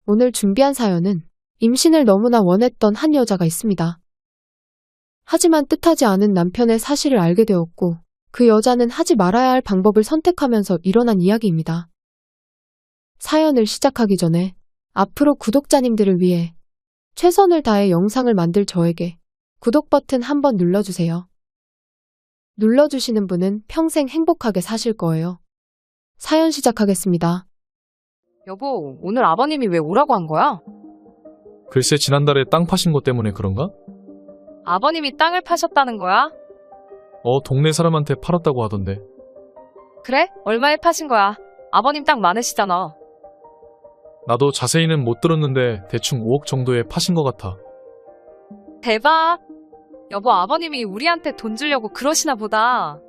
오늘 준비한 사연은 임신을 너무나 원했던 한 여자가 있습니다. 하지만 뜻하지 않은 남편의 사실을 알게 되었고 그 여자는 하지 말아야 할 방법을 선택하면서 일어난 이야기입니다. 사연을 시작하기 전에 앞으로 구독자님들을 위해 최선을 다해 영상을 만들 저에게 구독 버튼 한번 눌러주세요. 눌러주시는 분은 평생 행복하게 사실 거예요. 사연 시작하겠습니다. 여보, 오늘 아버님이 왜 오라고 한 거야? 글쎄 지난달에 땅 파신 것 때문에 그런가? 아버님이 땅을 파셨다는 거야? 동네 사람한테 팔았다고 하던데. 그래? 얼마에 파신 거야? 아버님 땅 많으시잖아. 나도 자세히는 못 들었는데 대충 5억 정도에 파신 것 같아. 대박! 여보, 아버님이 우리한테 돈 주려고 그러시나 보다.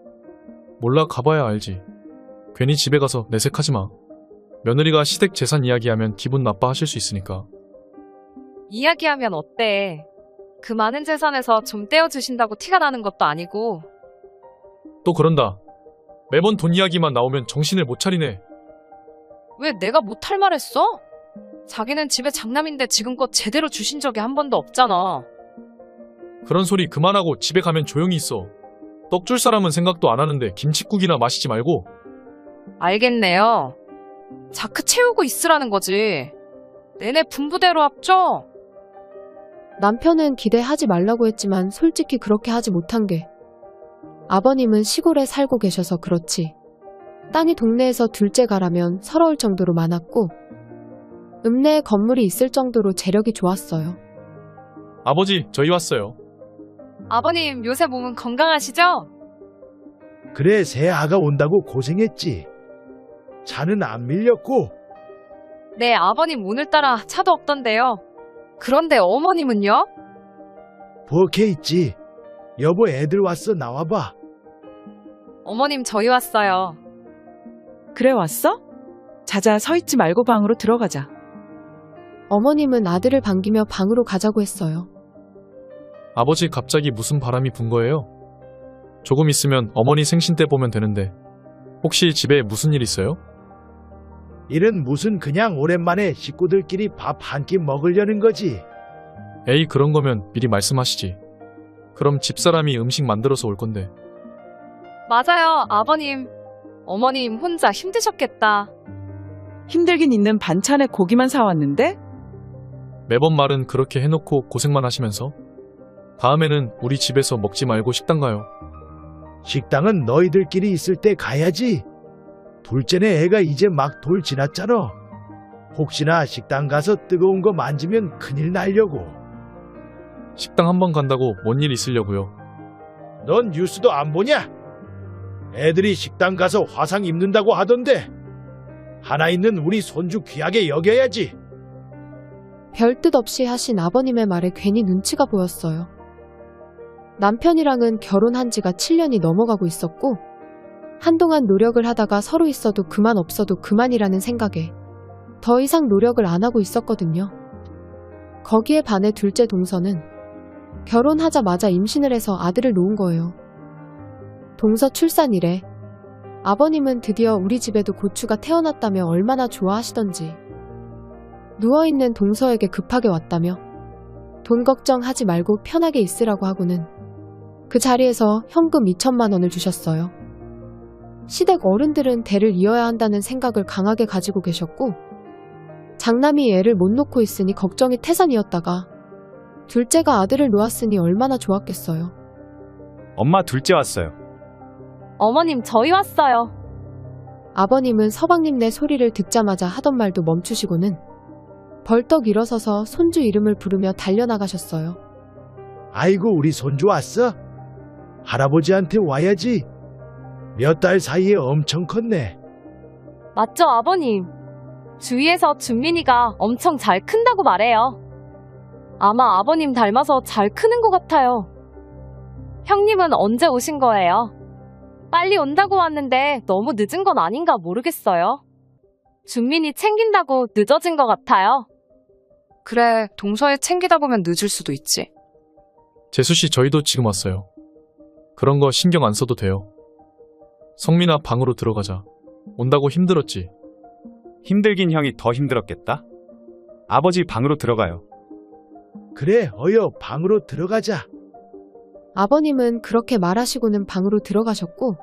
몰라 가봐야 알지. 괜히 집에 가서 내색하지 마. 며느리가 시댁 재산 이야기하면 기분 나빠하실 수 있으니까. 이야기하면 어때? 그 많은 재산에서 좀 떼어주신다고 티가 나는 것도 아니고. 또 그런다. 매번 돈 이야기만 나오면 정신을 못 차리네. 왜 내가 못할 말 했어? 자기는 집에 장남인데 지금껏 제대로 주신 적이 한 번도 없잖아. 그런 소리 그만하고 집에 가면 조용히 있어. 떡 줄 사람은 생각도 안 하는데 김칫국이나 마시지 말고. 알겠네요. 자크 채우고 있으라는 거지. 내내 분부대로 합쳐. 남편은 기대하지 말라고 했지만 솔직히 그렇게 하지 못한 게 아버님은 시골에 살고 계셔서 그렇지 땅이 동네에서 둘째가라면 서러울 정도로 많았고 읍내에 건물이 있을 정도로 재력이 좋았어요. 아버지 저희 왔어요. 아버님, 요새 몸은 건강하시죠? 그래, 새 아가 온다고 고생했지. 차는 안 밀렸고. 네, 아버님 오늘따라 차도 없던데요. 그런데 어머님은요? 부엌에 있지. 여보, 애들 왔어. 나와봐. 어머님, 저희 왔어요. 그래 왔어? 자자 서 있지 말고 방으로 들어가자. 어머님은 아들을 반기며 방으로 가자고 했어요. 아버지 갑자기 무슨 바람이 분 거예요? 조금 있으면 어머니 생신 때 보면 되는데 혹시 집에 무슨 일 있어요? 일은 무슨, 그냥 오랜만에 식구들끼리 밥 한 끼 먹으려는 거지. 에이 그런 거면 미리 말씀하시지. 그럼 집사람이 음식 만들어서 올 건데. 맞아요, 아버님. 어머님 혼자 힘드셨겠다. 힘들긴 있는 반찬에 고기만 사왔는데? 매번 말은 그렇게 해놓고 고생만 하시면서 다음에는 우리 집에서 먹지 말고 식당 가요. 식당은 너희들끼리 있을 때 가야지. 둘째네 애가 이제 막 돌 지났잖아. 혹시나 식당 가서 뜨거운 거 만지면 큰일 날려고. 식당 한 번 간다고 뭔 일 있으려고요. 넌 뉴스도 안 보냐? 애들이 식당 가서 화상 입는다고 하던데. 하나 있는 우리 손주 귀하게 여겨야지. 별 뜻 없이 하신 아버님의 말에 괜히 눈치가 보였어요. 남편이랑은 결혼한 지가 7년이 넘어가고 있었고 한동안 노력을 하다가 서로 있어도 그만 없어도 그만이라는 생각에 더 이상 노력을 안 하고 있었거든요. 거기에 반해 둘째 동서는 결혼하자마자 임신을 해서 아들을 놓은 거예요. 동서 출산 이래 아버님은 드디어 우리 집에도 고추가 태어났다며 얼마나 좋아하시던지 누워있는 동서에게 급하게 왔다며 돈 걱정하지 말고 편하게 있으라고 하고는 그 자리에서 현금 2천만 원을 주셨어요. 시댁 어른들은 대를 이어야 한다는 생각을 강하게 가지고 계셨고 장남이 애를 못 놓고 있으니 걱정이 태산이었다가 둘째가 아들을 놓았으니 얼마나 좋았겠어요. 엄마, 둘째 왔어요. 어머님, 저희 왔어요. 아버님은 서방님네 소리를 듣자마자 하던 말도 멈추시고는 벌떡 일어서서 손주 이름을 부르며 달려나가셨어요. 아이고, 우리 손주 왔어? 할아버지한테 와야지. 몇 달 사이에 엄청 컸네. 맞죠, 아버님? 주위에서 준민이가 엄청 잘 큰다고 말해요. 아마 아버님 닮아서 잘 크는 것 같아요. 형님은 언제 오신 거예요? 빨리 온다고 왔는데 너무 늦은 건 아닌가 모르겠어요. 준민이 챙긴다고 늦어진 것 같아요. 그래, 동서애 챙기다 보면 늦을 수도 있지. 재수씨 저희도 지금 왔어요. 그런 거 신경 안 써도 돼요. 성민아 방으로 들어가자. 온다고 힘들었지? 힘들긴 형이 더 힘들었겠다. 아버지 방으로 들어가요. 그래, 어여 방으로 들어가자. 아버님은 그렇게 말하시고는 방으로 들어가셨고,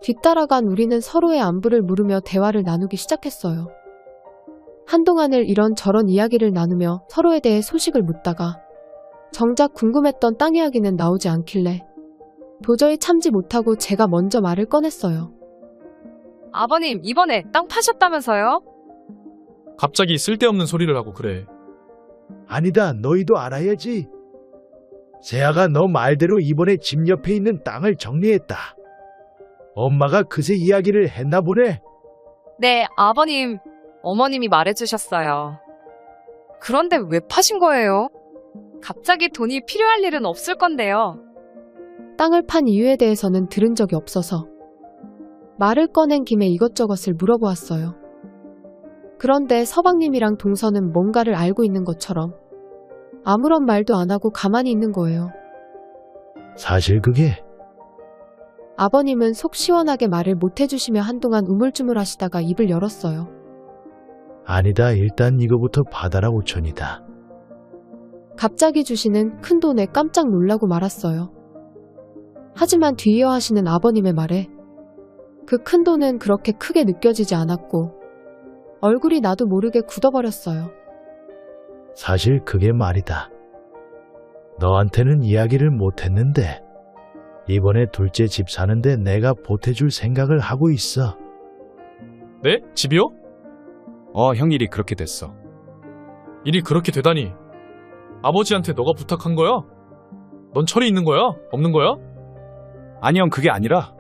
뒤따라간 우리는 서로의 안부를 물으며 대화를 나누기 시작했어요. 한동안을 이런저런 이야기를 나누며 서로에 대해 소식을 묻다가 정작 궁금했던 땅 이야기는 나오지 않길래 도저히 참지 못하고 제가 먼저 말을 꺼냈어요. 아버님, 이번에 땅 파셨다면서요? 갑자기 쓸데없는 소리를 하고 그래. 아니다, 너희도 알아야지. 세아가 너 말대로 이번에 집 옆에 있는 땅을 정리했다. 엄마가 그새 이야기를 했나 보네. 네, 아버님, 어머님이 말해주셨어요. 그런데 왜 파신 거예요? 갑자기 돈이 필요할 일은 없을 건데요. 땅을 판 이유에 대해서는 들은 적이 없어서 말을 꺼낸 김에 이것저것을 물어보았어요. 그런데 서방님이랑 동서는 뭔가를 알고 있는 것처럼 아무런 말도 안 하고 가만히 있는 거예요. 사실 그게 아버님은 속 시원하게 말을 못 해주시며 한동안 우물쭈물 하시다가 입을 열었어요. 아니다, 일단 이거부터 받아라 5천이다. 갑자기 주시는 큰 돈에 깜짝 놀라고 말았어요. 하지만 뒤이어하시는 아버님의 말에 그 큰 돈은 그렇게 크게 느껴지지 않았고 얼굴이 나도 모르게 굳어버렸어요. 사실 그게 말이다. 너한테는 이야기를 못했는데 이번에 둘째 집 사는데 내가 보태줄 생각을 하고 있어. 네? 집이요? 형 일이 그렇게 됐어. 일이 그렇게 되다니. 아버지한테 너가 부탁한 거야? 넌 철이 있는 거야? 없는 거야? 아니 형 그게 아니라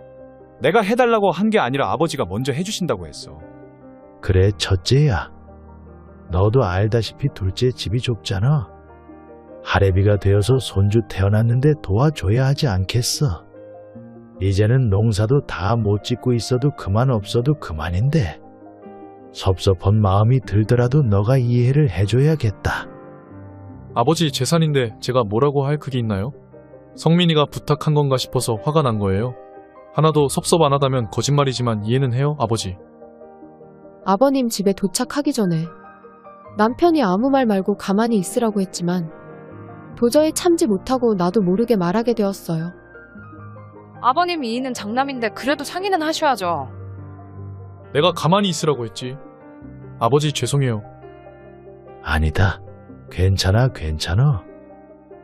내가 해달라고 한 게 아니라 아버지가 먼저 해주신다고 했어. 그래, 첫째야. 너도 알다시피 둘째 집이 좁잖아. 할애비가 되어서 손주 태어났는데 도와줘야 하지 않겠어. 이제는 농사도 다 못 짓고 있어도 그만 없어도 그만인데 섭섭한 마음이 들더라도 너가 이해를 해줘야겠다. 아버지 재산인데 제가 뭐라고 할 그게 있나요? 성민이가 부탁한 건가 싶어서 화가 난 거예요. 하나도 섭섭 안 하다면 거짓말이지만 이해는 해요, 아버지. 아버님 집에 도착하기 전에 남편이 아무 말 말고 가만히 있으라고 했지만 도저히 참지 못하고 나도 모르게 말하게 되었어요. 아버님 이의는 장남인데 그래도 상의는 하셔야죠. 내가 가만히 있으라고 했지. 아버지 죄송해요. 아니다. 괜찮아, 괜찮아.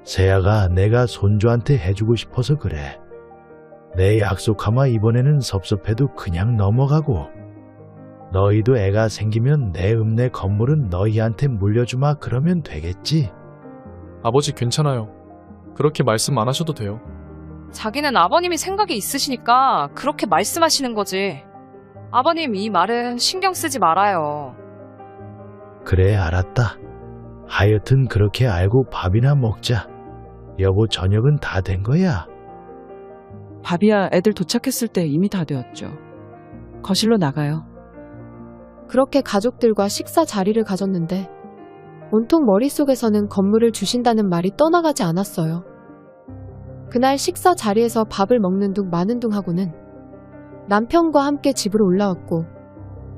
세아가 내가 손주한테 해주고 싶어서 그래. 내 약속하마 이번에는 섭섭해도 그냥 넘어가고 너희도 애가 생기면 내 읍내 건물은 너희한테 물려주마 그러면 되겠지? 아버지 괜찮아요. 그렇게 말씀 안 하셔도 돼요. 자기는 아버님이 생각이 있으시니까 그렇게 말씀하시는 거지. 아버님 이 말은 신경 쓰지 말아요. 그래, 알았다. 하여튼 그렇게 알고 밥이나 먹자. 여보 저녁은 다 된 거야? 밥이야 애들 도착했을 때 이미 다 되었죠. 거실로 나가요. 그렇게 가족들과 식사 자리를 가졌는데 온통 머릿속에서는 건물을 주신다는 말이 떠나가지 않았어요. 그날 식사 자리에서 밥을 먹는 둥 마는 둥 하고는 남편과 함께 집으로 올라왔고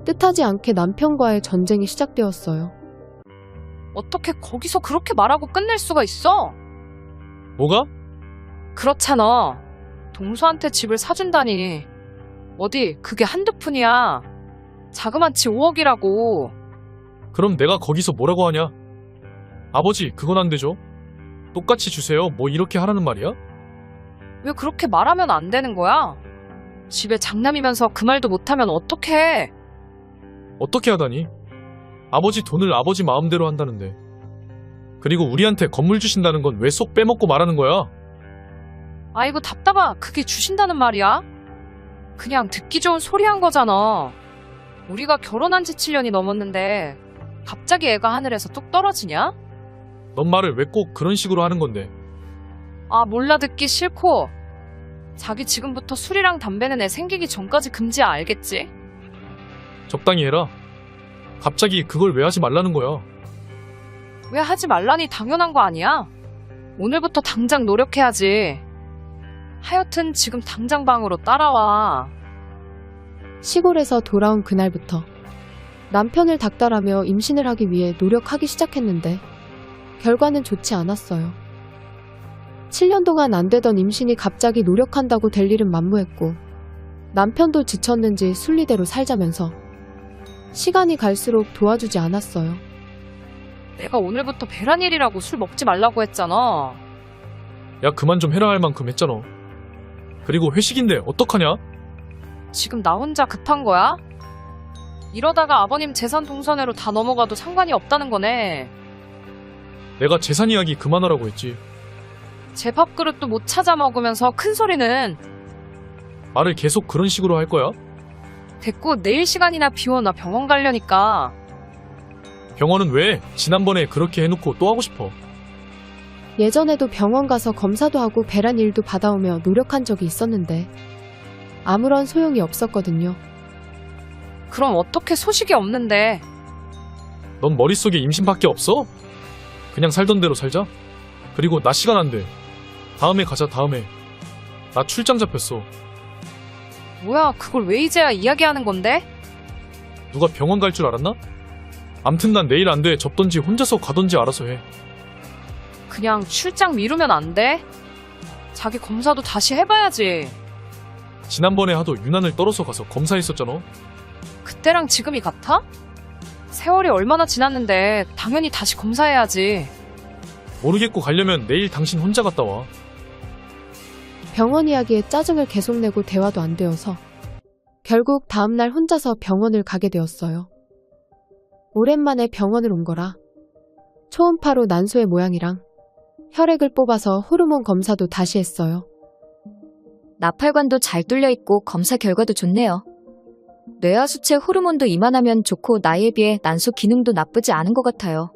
뜻하지 않게 남편과의 전쟁이 시작되었어요. 어떻게 거기서 그렇게 말하고 끝낼 수가 있어? 뭐가? 그렇잖아. 동서한테 집을 사준다니. 어디 그게 한두 푼이야. 자그마치 5억이라고. 그럼 내가 거기서 뭐라고 하냐? 아버지 그건 안 되죠. 똑같이 주세요. 뭐 이렇게 하라는 말이야? 왜 그렇게 말하면 안 되는 거야? 집에 장남이면서 그 말도 못하면 어떡해. 어떻게 하다니? 아버지 돈을 아버지 마음대로 한다는데. 그리고 우리한테 건물 주신다는 건 왜 쏙 빼먹고 말하는 거야? 아이고 답답아. 그게 주신다는 말이야? 그냥 듣기 좋은 소리 한 거잖아. 우리가 결혼한 지 7년이 넘었는데 갑자기 애가 하늘에서 뚝 떨어지냐? 넌 말을 왜 꼭 그런 식으로 하는 건데? 아 몰라 듣기 싫고. 자기 지금부터 술이랑 담배는 애 생기기 전까지 금지야 알겠지? 적당히 해라. 갑자기 그걸 왜 하지 말라는 거야? 왜 하지 말라니 당연한 거 아니야? 오늘부터 당장 노력해야지. 하여튼 지금 당장 방으로 따라와. 시골에서 돌아온 그날부터 남편을 닥달하며 임신을 하기 위해 노력하기 시작했는데 결과는 좋지 않았어요. 7년 동안 안 되던 임신이 갑자기 노력한다고 될 일은 만무했고 남편도 지쳤는지 순리대로 살자면서 시간이 갈수록 도와주지 않았어요. 내가 오늘부터 배란일이라고 술 먹지 말라고 했잖아. 야, 그만 좀 해라 할 만큼 했잖아. 그리고 회식인데 어떡하냐? 지금 나 혼자 급한 거야? 이러다가 아버님 재산 동선회로 다 넘어가도 상관이 없다는 거네. 내가 재산 이야기 그만하라고 했지. 제 밥그릇도 못 찾아 먹으면서 큰 소리는. 말을 계속 그런 식으로 할 거야? 됐고 내일 시간이나 비워. 나 병원 가려니까. 병원은 왜? 지난번에 그렇게 해놓고 또 하고 싶어. 예전에도 병원 가서 검사도 하고 배란 일도 받아오며 노력한 적이 있었는데 아무런 소용이 없었거든요. 그럼 어떻게 소식이 없는데. 넌 머릿속에 임신밖에 없어? 그냥 살던 대로 살자. 그리고 나 시간 안 돼. 다음에 가자, 다음에. 나 출장 잡혔어. 뭐야, 그걸 왜 이제야 이야기하는 건데? 누가 병원 갈 줄 알았나? 암튼 난 내일 안 돼. 접던지 혼자서 가던지 알아서 해. 그냥 출장 미루면 안 돼? 자기 검사도 다시 해봐야지. 지난번에 하도 유난을 떨어서 가서 검사했었잖아. 그때랑 지금이 같아? 세월이 얼마나 지났는데 당연히 다시 검사해야지. 모르겠고 가려면 내일 당신 혼자 갔다 와. 병원 이야기에 짜증을 계속 내고 대화도 안 되어서 결국 다음날 혼자서 병원을 가게 되었어요. 오랜만에 병원을 온 거라 초음파로 난소의 모양이랑 혈액을 뽑아서 호르몬 검사도 다시 했어요. 나팔관도 잘 뚫려 있고 검사 결과도 좋네요. 뇌하수체 호르몬도 이만하면 좋고 나이에 비해 난소 기능도 나쁘지 않은 것 같아요.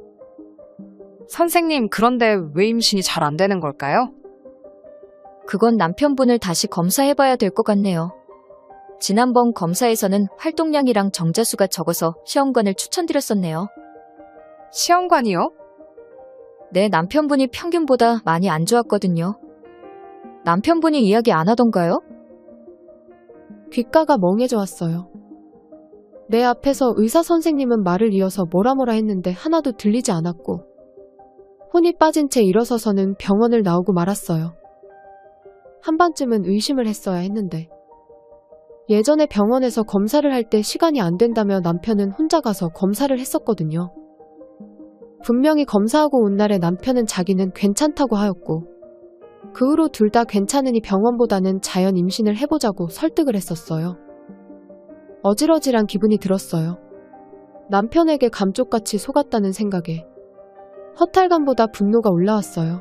선생님, 그런데 왜 임신이 잘 안 되는 걸까요? 그건 남편분을 다시 검사해봐야 될 것 같네요. 지난번 검사에서는 활동량이랑 정자수가 적어서 시험관을 추천드렸었네요. 시험관이요? 네, 남편분이 평균보다 많이 안 좋았거든요. 남편분이 이야기 안 하던가요? 귓가가 멍해져 왔어요. 내 앞에서 의사 선생님은 말을 이어서 뭐라 했는데 하나도 들리지 않았고 혼이 빠진 채 일어서서는 병원을 나오고 말았어요. 한반쯤은 의심을 했어야 했는데 예전에 병원에서 검사를 할 때 시간이 안 된다며 남편은 혼자 가서 검사를 했었거든요. 분명히 검사하고 온 날에 남편은 자기는 괜찮다고 하였고 그 후로 둘 다 괜찮으니 병원보다는 자연 임신을 해보자고 설득을 했었어요. 어질어질한 기분이 들었어요. 남편에게 감쪽같이 속았다는 생각에 허탈감보다 분노가 올라왔어요.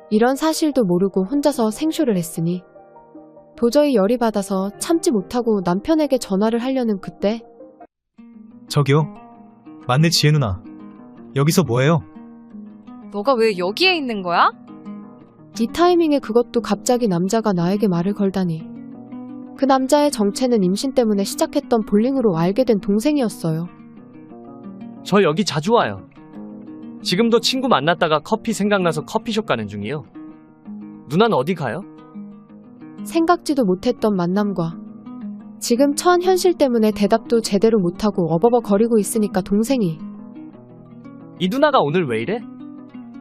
이런 사실도 모르고 혼자서 생쇼를 했으니 도저히 열이 받아서 참지 못하고 남편에게 전화를 하려는 그때 저기요. 맞네, 지혜 누나. 여기서 뭐해요? 너가 왜 여기에 있는 거야? 이 타이밍에 그것도 갑자기 남자가 나에게 말을 걸다니. 그 남자의 정체는 임신 때문에 시작했던 볼링으로 알게 된 동생이었어요. 저 여기 자주 와요. 지금도 친구 만났다가 커피 생각나서 커피숍 가는 중이요. 누난 어디 가요? 생각지도 못했던 만남과 지금 처한 현실 때문에 대답도 제대로 못하고 어버버거리고 있으니까 동생이 이 누나가 오늘 왜 이래?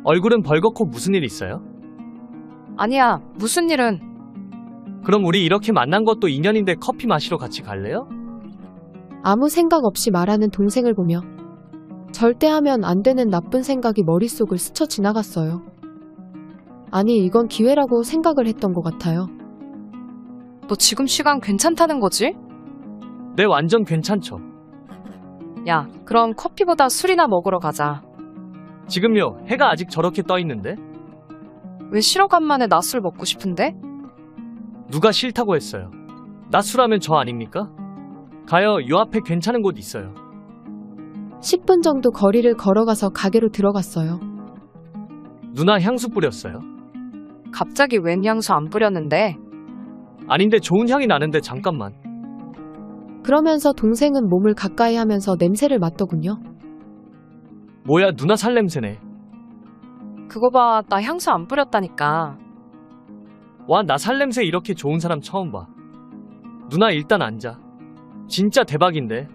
얼굴은 벌겋고 무슨 일 있어요? 아니야, 무슨 일은. 그럼 우리 이렇게 만난 것도 인연인데 커피 마시러 같이 갈래요? 아무 생각 없이 말하는 동생을 보며 절대 하면 안 되는 나쁜 생각이 머릿속을 스쳐 지나갔어요. 아니, 이건 기회라고 생각을 했던 것 같아요. 너 지금 시간 괜찮다는 거지? 네, 완전 괜찮죠. 야, 그럼 커피보다 술이나 먹으러 가자. 지금요, 해가 아직 저렇게 떠 있는데? 왜 쉬러 간만에 낮술 먹고 싶은데? 누가 싫다고 했어요. 낮술하면 저 아닙니까? 가요, 요 앞에 괜찮은 곳 있어요. 10분 정도 거리를 걸어가서 가게로 들어갔어요. 누나 향수 뿌렸어요? 갑자기 웬 향수 안 뿌렸는데? 아닌데 좋은 향이 나는데 잠깐만. 그러면서 동생은 몸을 가까이 하면서 냄새를 맡더군요. 뭐야, 누나 살냄새네. 그거 봐, 나 향수 안 뿌렸다니까. 와, 나 살냄새 이렇게 좋은 사람 처음 봐. 누나 일단 앉아. 진짜 대박인데.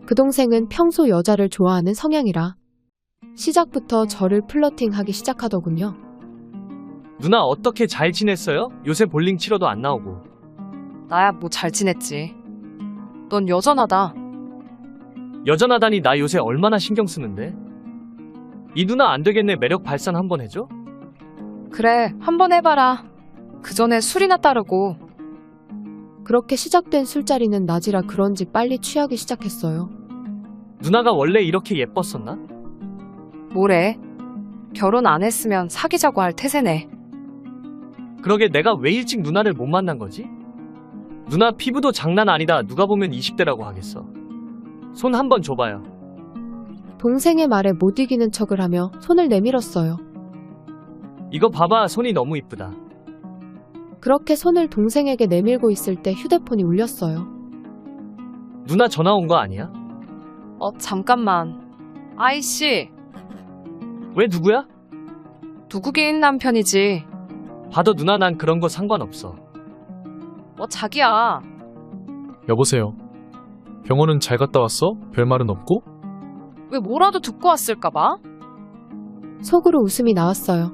그 동생은 평소 여자를 좋아하는 성향이라 시작부터 저를 플러팅하기 시작하더군요. 누나 어떻게 잘 지냈어요? 요새 볼링 치러도 안 나오고. 나야 뭐 잘 지냈지. 넌 여전하다. 여전하다니 나 요새 얼마나 신경 쓰는데. 이 누나 안 되겠네. 매력 발산 한번 해줘? 그래, 한번 해봐라. 그 전에 술이나 따르고. 그렇게 시작된 술자리는 낮이라 그런지 빨리 취하기 시작했어요. 누나가 원래 이렇게 예뻤었나? 뭐래? 결혼 안 했으면 사귀자고 할 태세네. 그러게 내가 왜 일찍 누나를 못 만난 거지? 누나 피부도 장난 아니다. 누가 보면 20대라고 하겠어. 손 한번 줘봐요. 동생의 말에 못 이기는 척을 하며 손을 내밀었어요. 이거 봐봐. 손이 너무 이쁘다. 그렇게 손을 동생에게 내밀고 있을 때 휴대폰이 울렸어요. 누나 전화 온 거 아니야? 잠깐만. 아이씨, 왜 누구야? 누구긴 남편이지. 봐도 누나 난 그런 거 상관없어. 자기야. 여보세요. 병원은 잘 갔다 왔어? 별말은 없고? 왜 뭐라도 듣고 왔을까봐? 속으로 웃음이 나왔어요.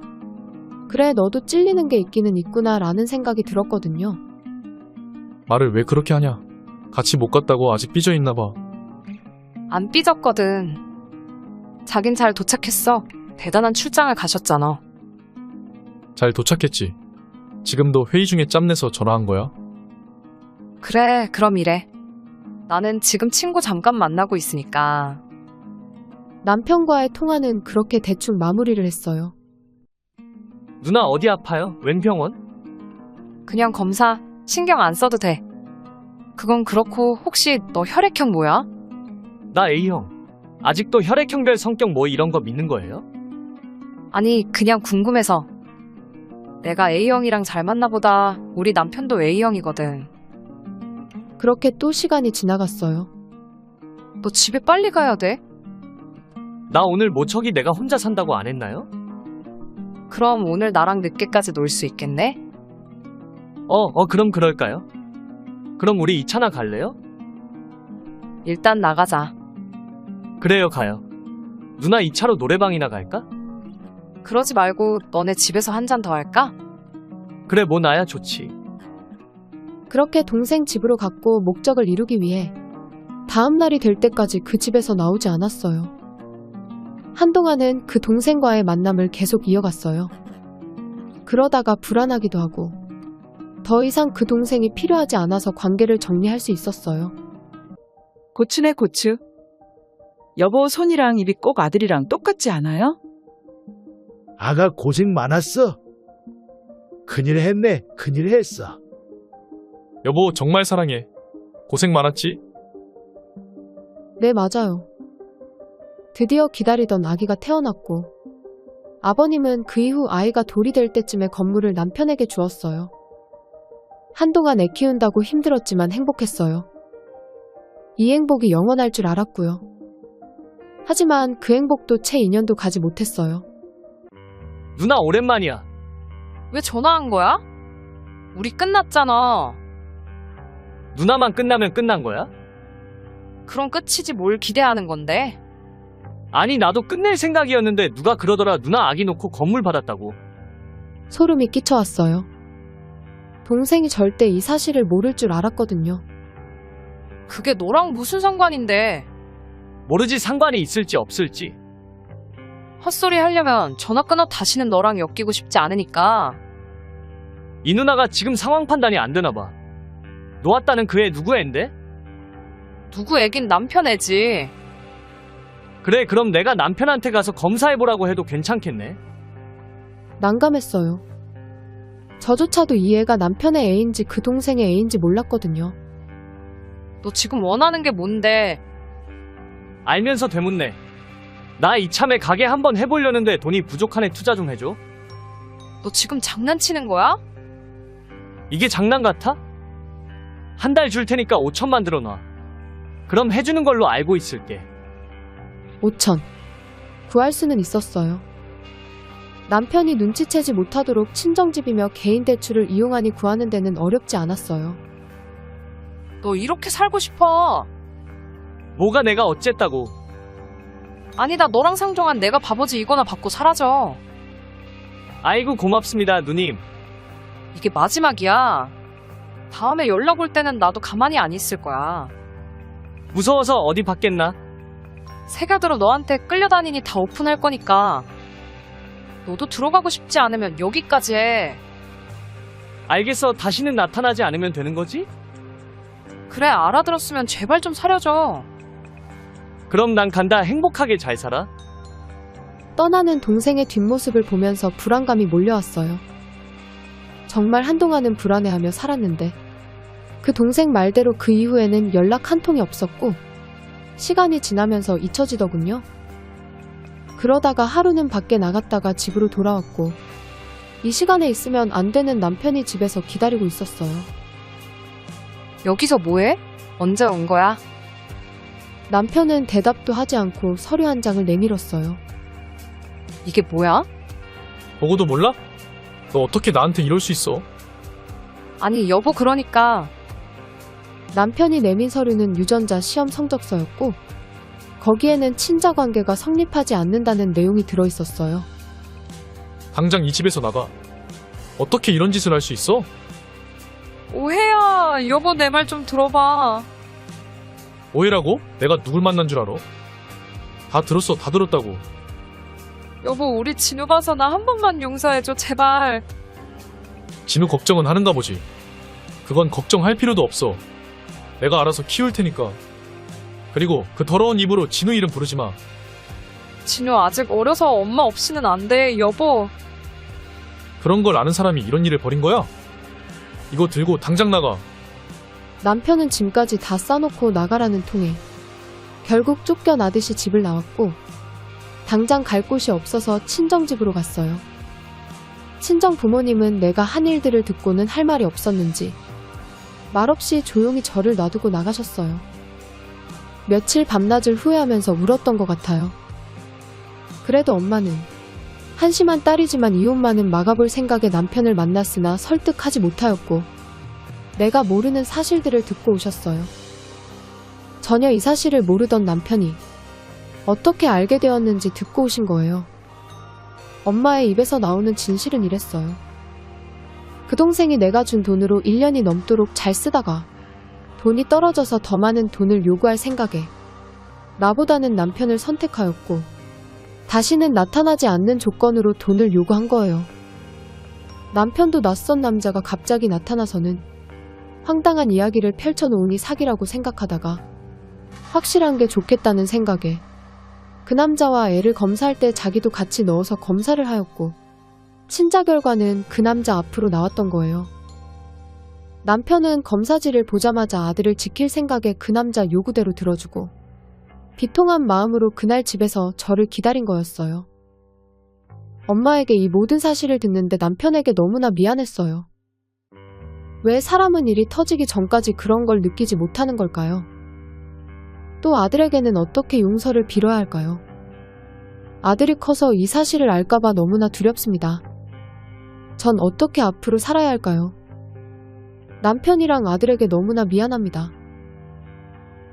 그래, 너도 찔리는 게 있기는 있구나 라는 생각이 들었거든요. 말을 왜 그렇게 하냐? 같이 못 갔다고 아직 삐져있나 봐. 안 삐졌거든. 자긴 잘 도착했어. 대단한 출장을 가셨잖아. 잘 도착했지. 지금도 회의 중에 짬내서 전화한 거야? 그래, 그럼 이래. 나는 지금 친구 잠깐 만나고 있으니까. 남편과의 통화는 그렇게 대충 마무리를 했어요. 누나 어디 아파요? 웬 병원? 그냥 검사. 신경 안 써도 돼. 그건 그렇고 혹시 너 혈액형 뭐야? 나 A형. 아직도 혈액형별 성격 뭐 이런 거 믿는 거예요? 아니, 그냥 궁금해서. 내가 A형이랑 잘 맞나 보다. 우리 남편도 A형이거든. 그렇게 또 시간이 지나갔어요. 너 집에 빨리 가야 돼? 나 오늘 모처기 내가 혼자 산다고 안 했나요? 그럼 오늘 나랑 늦게까지 놀 수 있겠네? 그럼 그럴까요? 그럼 우리 2차나 갈래요? 일단 나가자. 그래요, 가요. 누나 2차로 노래방이나 갈까? 그러지 말고 너네 집에서 한 잔 더 할까? 그래, 뭐 나야 좋지. 그렇게 동생 집으로 갔고 목적을 이루기 위해 다음 날이 될 때까지 그 집에서 나오지 않았어요. 한동안은 그 동생과의 만남을 계속 이어갔어요. 그러다가 불안하기도 하고 더 이상 그 동생이 필요하지 않아서 관계를 정리할 수 있었어요. 고추네 고추. 여보 손이랑 입이 꼭 아들이랑 똑같지 않아요? 아가 고생 많았어. 큰일 했네. 큰일 했어. 여보, 정말 사랑해. 고생 많았지? 네, 맞아요. 드디어 기다리던 아기가 태어났고 아버님은 그 이후 아이가 돌이 될 때쯤에 건물을 남편에게 주었어요. 한동안 애 키운다고 힘들었지만 행복했어요. 이 행복이 영원할 줄 알았고요. 하지만 그 행복도 채 2년도 가지 못했어요. 누나 오랜만이야. 왜 전화한 거야? 우리 끝났잖아. 누나만 끝나면 끝난 거야? 그럼 끝이지 뭘 기대하는 건데? 아니 나도 끝낼 생각이었는데 누가 그러더라. 누나 아기 놓고 건물 받았다고. 소름이 끼쳐왔어요. 동생이 절대 이 사실을 모를 줄 알았거든요. 그게 너랑 무슨 상관인데? 모르지 상관이 있을지 없을지. 헛소리 하려면 전화 끊어. 다시는 너랑 엮이고 싶지 않으니까. 이 누나가 지금 상황 판단이 안 되나 봐. 놓았다는 그 애 누구 앤데? 누구 애긴 남편 애지. 그래 그럼 내가 남편한테 가서 검사해보라고 해도 괜찮겠네. 난감했어요. 저조차도 이 애가 남편의 애인지 그 동생의 애인지 몰랐거든요. 너 지금 원하는 게 뭔데? 알면서 되묻네. 나 이참에 가게 한번 해보려는데 돈이 부족하네. 투자 좀 해줘. 너 지금 장난치는 거야? 이게 장난 같아? 한 달 줄 테니까 5천만 들어놔. 그럼 해주는 걸로 알고 있을게. 5천. 구할 수는 있었어요. 남편이 눈치채지 못하도록 친정집이며 개인 대출을 이용하니 구하는 데는 어렵지 않았어요. 너 이렇게 살고 싶어? 뭐가 내가 어쨌다고. 아니다, 너랑 상종한 내가 바보지 이거나 받고 사라져. 아이고 고맙습니다, 누님. 이게 마지막이야. 다음에 연락 올 때는 나도 가만히 안 있을 거야. 무서워서 어디 받겠나? 새가들어 너한테 끌려다니니 다 오픈할 거니까. 너도 들어가고 싶지 않으면 여기까지 해. 알겠어, 다시는 나타나지 않으면 되는 거지? 그래, 알아들었으면 제발 좀 사려줘. 그럼 난 간다. 행복하게 잘 살아. 떠나는 동생의 뒷모습을 보면서 불안감이 몰려왔어요. 정말 한동안은 불안해하며 살았는데 그 동생 말대로 그 이후에는 연락 한 통이 없었고 시간이 지나면서 잊혀지더군요. 그러다가 하루는 밖에 나갔다가 집으로 돌아왔고 이 시간에 있으면 안 되는 남편이 집에서 기다리고 있었어요. 여기서 뭐해? 언제 온 거야? 남편은 대답도 하지 않고 서류 한 장을 내밀었어요. 이게 뭐야? 보고도 몰라? 너 어떻게 나한테 이럴 수 있어? 아니 여보, 그러니까 남편이 내민 서류는 유전자 시험 성적서였고 거기에는 친자 관계가 성립하지 않는다는 내용이 들어있었어요. 당장 이 집에서 나가. 어떻게 이런 짓을 할 수 있어? 오해야. 여보, 내 말 좀 들어봐. 오해라고? 내가 누굴 만난 줄 알아? 다 들었어, 다 들었다고. 여보, 우리 진우 봐서 나 한 번만 용서해줘, 제발. 진우 걱정은 하는가 보지. 그건 걱정할 필요도 없어. 내가 알아서 키울 테니까. 그리고 그 더러운 입으로 진우 이름 부르지 마. 진우 아직 어려서 엄마 없이는 안 돼, 여보. 그런 걸 아는 사람이 이런 일을 벌인 거야? 이거 들고 당장 나가. 남편은 짐까지 다 싸놓고 나가라는 통에 결국 쫓겨나듯이 집을 나왔고 당장 갈 곳이 없어서 친정집으로 갔어요. 친정 부모님은 내가 한 일들을 듣고는 할 말이 없었는지 말없이 조용히 저를 놔두고 나가셨어요. 며칠 밤낮을 후회하면서 울었던 것 같아요. 그래도 엄마는 한심한 딸이지만 이혼만은 막아볼 생각에 남편을 만났으나 설득하지 못하였고 내가 모르는 사실들을 듣고 오셨어요. 전혀 이 사실을 모르던 남편이 어떻게 알게 되었는지 듣고 오신 거예요. 엄마의 입에서 나오는 진실은 이랬어요. 그 동생이 내가 준 돈으로 1년이 넘도록 잘 쓰다가 돈이 떨어져서 더 많은 돈을 요구할 생각에 나보다는 남편을 선택하였고 다시는 나타나지 않는 조건으로 돈을 요구한 거예요. 남편도 낯선 남자가 갑자기 나타나서는 황당한 이야기를 펼쳐놓으니 사기라고 생각하다가 확실한 게 좋겠다는 생각에 그 남자와 애를 검사할 때 자기도 같이 넣어서 검사를 하였고 친자 결과는 그 남자 앞으로 나왔던 거예요. 남편은 검사지를 보자마자 아들을 지킬 생각에 그 남자 요구대로 들어주고 비통한 마음으로 그날 집에서 저를 기다린 거였어요. 엄마에게 이 모든 사실을 듣는데 남편에게 너무나 미안했어요. 왜 사람은 일이 터지기 전까지 그런 걸 느끼지 못하는 걸까요? 또 아들에게는 어떻게 용서를 빌어야 할까요? 아들이 커서 이 사실을 알까봐 너무나 두렵습니다. 전 어떻게 앞으로 살아야 할까요? 남편이랑 아들에게 너무나 미안합니다.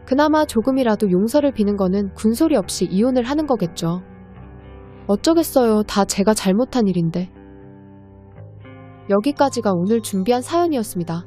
그나마 조금이라도 용서를 비는 거는 군소리 없이 이혼을 하는 거겠죠. 어쩌겠어요. 다 제가 잘못한 일인데. 여기까지가 오늘 준비한 사연이었습니다.